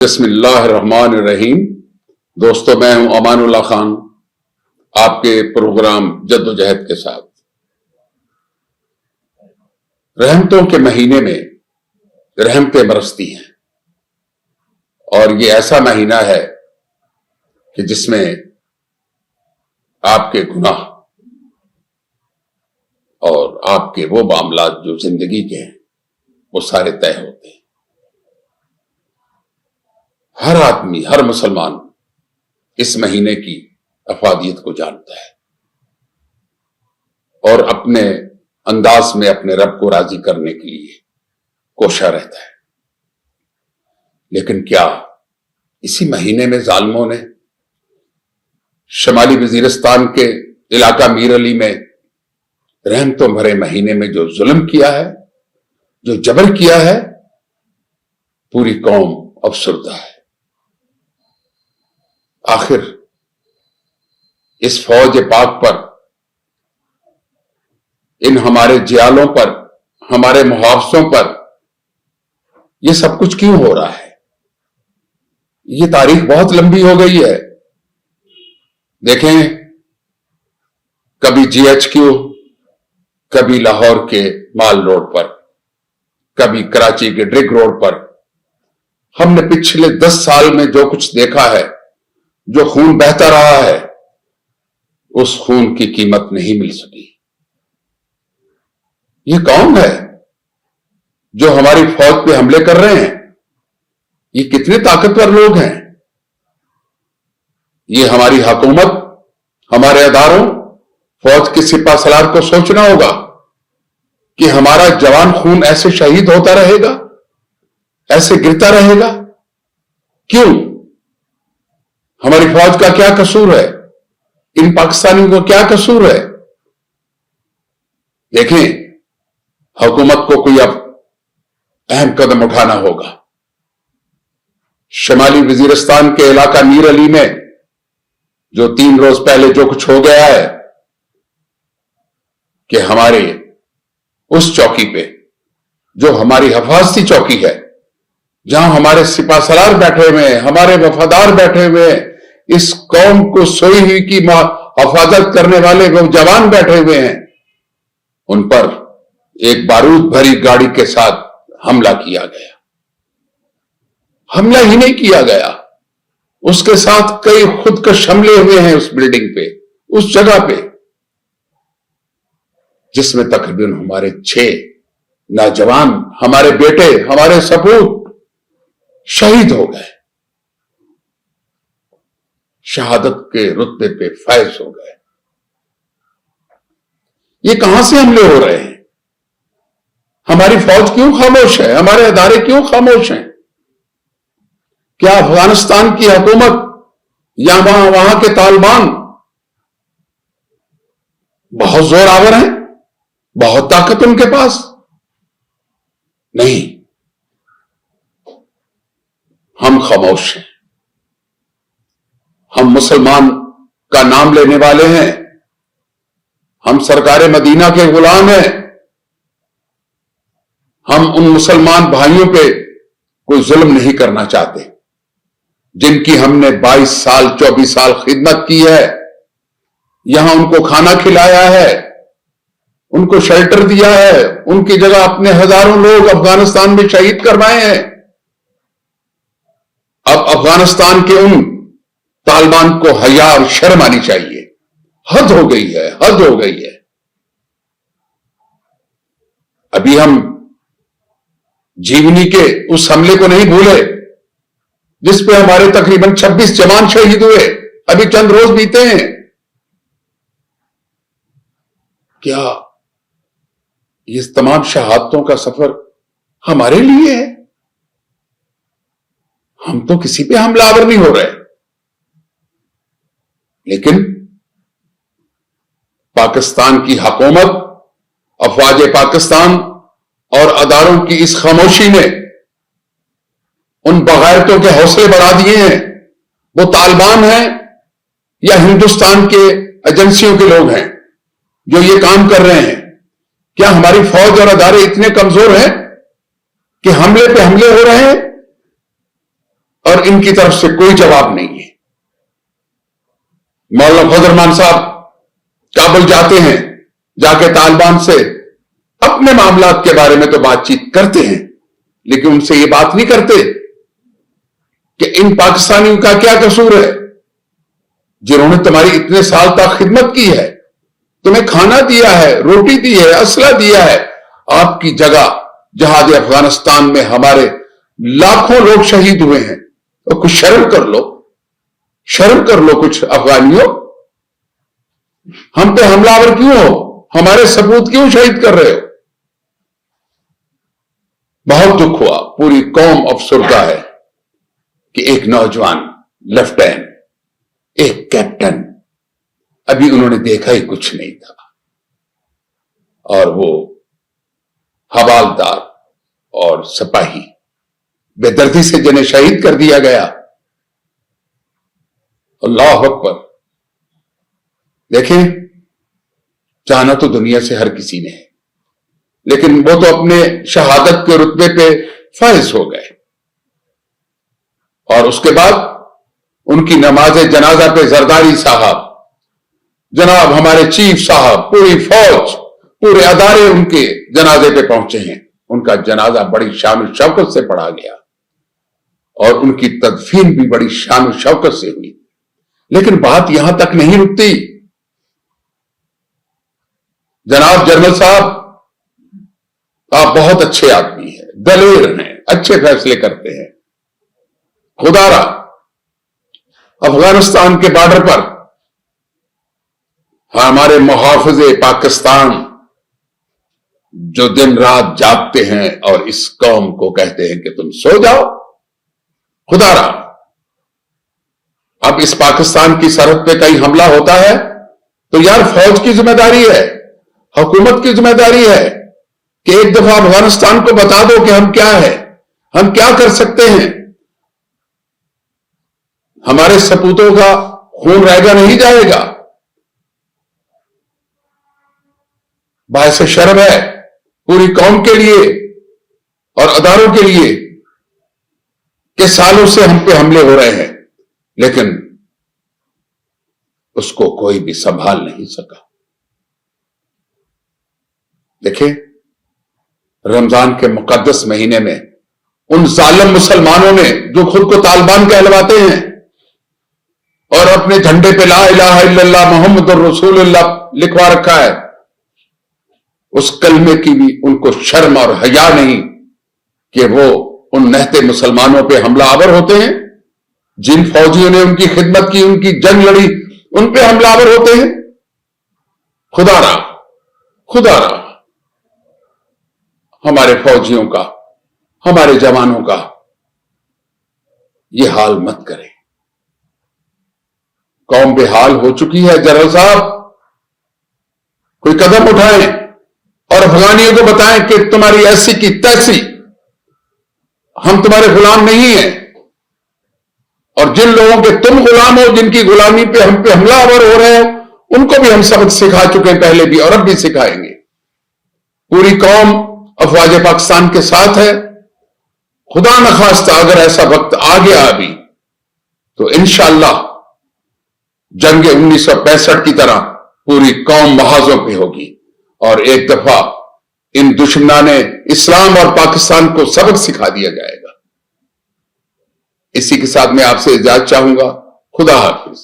بسم اللہ الرحمن الرحیم۔ دوستو، میں ہوں امان اللہ خان، آپ کے پروگرام جد و جہد کے ساتھ۔ رحمتوں کے مہینے میں رحمتیں برستی ہیں، اور یہ ایسا مہینہ ہے کہ جس میں آپ کے گناہ اور آپ کے وہ معاملات جو زندگی کے ہیں وہ سارے طے ہوتے ہیں۔ ہر آدمی، ہر مسلمان اس مہینے کی افادیت کو جانتا ہے اور اپنے انداز میں اپنے رب کو راضی کرنے کے لیے کوشاں رہتا ہے۔ لیکن کیا اسی مہینے میں ظالموں نے شمالی وزیرستان کے علاقہ میر علی میں رحمتوں بھرے مہینے میں جو ظلم کیا ہے، جو جبر کیا ہے، پوری قوم افسردہ ہے۔ آخر اس فوج پاک پر، ان ہمارے جیالوں پر، ہمارے محافظوں پر یہ سب کچھ کیوں ہو رہا ہے؟ یہ تاریخ بہت لمبی ہو گئی ہے۔ دیکھیں، کبھی جی ایچ کیو، کبھی لاہور کے مال روڈ پر، کبھی کراچی کے ڈرگ روڈ پر ہم نے پچھلے 10 سال میں جو کچھ دیکھا ہے، جو خون بہتا رہا ہے، اس خون کی قیمت نہیں مل سکی۔ یہ کون ہے جو ہماری فوج پہ حملے کر رہے ہیں؟ یہ کتنے طاقتور لوگ ہیں؟ یہ ہماری حکومت، ہمارے اداروں، فوج کے سپاہ سالار کو سوچنا ہوگا کہ ہمارا جوان خون ایسے شہید ہوتا رہے گا، ایسے گرتا رہے گا؟ کیوں؟ ہماری فوج کا کیا قصور ہے؟ ان پاکستانیوں کو کیا قصور ہے؟ دیکھیں، حکومت کو کوئی اب اہم قدم اٹھانا ہوگا۔ شمالی وزیرستان کے علاقہ میر علی میں جو 3 روز پہلے جو کچھ ہو گیا ہے، کہ ہمارے اس چوکی پہ، جو ہماری حفاظتی چوکی ہے، جہاں ہمارے سپاہ سالار بیٹھے ہوئے ہیں، ہمارے وفادار بیٹھے ہوئے ہیں، اس قوم کو سوئی ہوئی کی حفاظت کرنے والے وہ جوان بیٹھے ہوئے ہیں، ان پر ایک بارود بھری گاڑی کے ساتھ حملہ کیا گیا۔ حملہ ہی نہیں کیا گیا، اس کے ساتھ کئی خودکش حملے ہوئے ہیں اس بلڈنگ پہ، اس جگہ پہ، جس میں تقریباً ہمارے 6 نوجوان، ہمارے بیٹے، ہمارے سپوت شہید ہو گئے، شہادت کے رتبے پہ فائز ہو گئے۔ یہ کہاں سے حملے ہو رہے ہیں؟ ہماری فوج کیوں خاموش ہے؟ ہمارے ادارے کیوں خاموش ہیں؟ کیا افغانستان کی حکومت یا وہاں کے طالبان بہت زور آور ہیں؟ بہت طاقت ان کے پاس؟ نہیں، ہم خاموش ہیں۔ ہم مسلمان کا نام لینے والے ہیں، ہم سرکار مدینہ کے غلام ہیں، ہم ان مسلمان بھائیوں پہ کوئی ظلم نہیں کرنا چاہتے جن کی ہم نے 22 سال 24 سال خدمت کی ہے، یہاں ان کو کھانا کھلایا ہے، ان کو شیلٹر دیا ہے، ان کی جگہ اپنے ہزاروں لوگ افغانستان میں شہید کروائے ہیں۔ اب افغانستان کے ان طالبان کو حیا اور شرم آنی چاہیے۔ حد ہو گئی ہے، حد ہو گئی ہے۔ ابھی ہم جیونی کے اس حملے کو نہیں بھولے جس پہ ہمارے تقریباً 26 جوان شہید ہوئے، ابھی چند روز بیتے ہیں۔ کیا یہ تمام شہادتوں کا سفر ہمارے لیے ہے؟ ہم تو کسی پہ حملہ آور نہیں ہو رہے، لیکن پاکستان کی حکومت، افواج پاکستان اور اداروں کی اس خاموشی نے ان بغیرتوں کے حوصلے بڑھا دیے ہیں۔ وہ طالبان ہیں یا ہندوستان کے ایجنسیوں کے لوگ ہیں جو یہ کام کر رہے ہیں؟ کیا ہماری فوج اور ادارے اتنے کمزور ہیں کہ حملے پہ حملے ہو رہے ہیں؟ اور ان کی طرف سے کوئی جواب نہیں ہے. مولانا فضل الرحمان صاحب کابل جاتے ہیں, جا کے طالبان سے اپنے معاملات کے بارے میں تو بات چیت کرتے ہیں, لیکن ان سے یہ بات نہیں کرتے کہ ان پاکستانیوں کا کیا قصور ہے جنہوں نے تمہاری اتنے سال تک خدمت کی ہے, تمہیں کھانا دیا ہے, روٹی دی ہے, اسلحہ دیا ہے. آپ کی جگہ جہاد افغانستان میں ہمارے لاکھوں لوگ شہید ہوئے ہیں, تو کچھ شرم کر لو, شرم کر لو کچھ افغانیوں. ہم پہ حملہ آور کیوں ہو, ہمارے سپوت کیوں شہید کر رہے ہو؟ بہت دکھ ہوا, پوری قوم افسردہ ہے کہ ایک نوجوان لیفٹیننٹ, ایک کیپٹن, ابھی انہوں نے دیکھا ہی کچھ نہیں تھا, اور وہ حوالدار اور سپاہی بے دردی سے جنہیں شہید کر دیا گیا. اللہ اکبر. دیکھیں, جانا تو دنیا سے ہر کسی نے ہے, لیکن وہ تو اپنے شہادت کے رتبے پہ فائز ہو گئے, اور اس کے بعد ان کی نماز جنازہ پہ زرداری صاحب, جناب ہمارے چیف صاحب, پوری فوج, پورے ادارے ان کے جنازے پہ پہنچے ہیں. ان کا جنازہ بڑی شان و شوکت سے پڑھا گیا, اور ان کی تدفین بھی بڑی شان و شوکت سے ہوئی. لیکن بات یہاں تک نہیں رکتی. جناب جنرل صاحب, آپ بہت اچھے آدمی ہیں, دلیر ہیں, اچھے فیصلے کرتے ہیں. خدا را افغانستان کے بارڈر پر ہمارے محافظ پاکستان جو دن رات جاگتے ہیں اور اس قوم کو کہتے ہیں کہ تم سو جاؤ, خدا را اب اس پاکستان کی سرحد پہ کہیں حملہ ہوتا ہے تو یار فوج کی ذمہ داری ہے, حکومت کی ذمہ داری ہے کہ ایک دفعہ افغانستان کو بتا دو کہ ہم کیا ہے, ہم کیا کر سکتے ہیں. ہمارے سپوتوں کا خون رہ گا نہیں جائے گا. باعث شرم ہے پوری قوم کے لیے اور اداروں کے لیے کہ سالوں سے ہم پہ حملے ہو رہے ہیں, لیکن اس کو کوئی بھی سنبھال نہیں سکا. دیکھیں, رمضان کے مقدس مہینے میں ان ظالم مسلمانوں نے جو خود کو طالبان کہلواتے ہیں اور اپنے جھنڈے پہ لا الہ الا اللہ محمد الرسول اللہ لکھوا رکھا ہے, اس کلمے کی بھی ان کو شرم اور حیا نہیں کہ وہ ان نہتے مسلمانوں پہ حملہ آور ہوتے ہیں. جن فوجیوں نے ان کی خدمت کی, ان کی جنگ لڑی, ان پہ حملہ آور ہوتے ہیں. خدا را, خدا را ہمارے فوجیوں کا, ہمارے جوانوں کا یہ حال مت کریں. قوم بے حال ہو چکی ہے. جنرل صاحب کوئی قدم اٹھائیں اور افغانیوں کو بتائیں کہ تمہاری ایسی کی تیسی, ہم تمہارے غلام نہیں ہیں, اور جن لوگوں کے تم غلام ہو, جن کی غلامی پہ ہم پہ حملہ آور ہو رہے ہو, ان کو بھی ہم سبق سکھا چکے ہیں پہلے بھی, اور اب بھی سکھائیں گے. پوری قوم افواج پاکستان کے ساتھ ہے. خدا نخواستہ اگر ایسا وقت آ گیا ابھی تو انشاءاللہ جنگ 1965 کی طرح پوری قوم محاذوں پہ ہوگی, اور ایک دفعہ ان دشمنان اسلام اور پاکستان کو سبق سکھا دیا جائے گا. اسی کے ساتھ میں آپ سے اجازت چاہوں گا. خدا حافظ.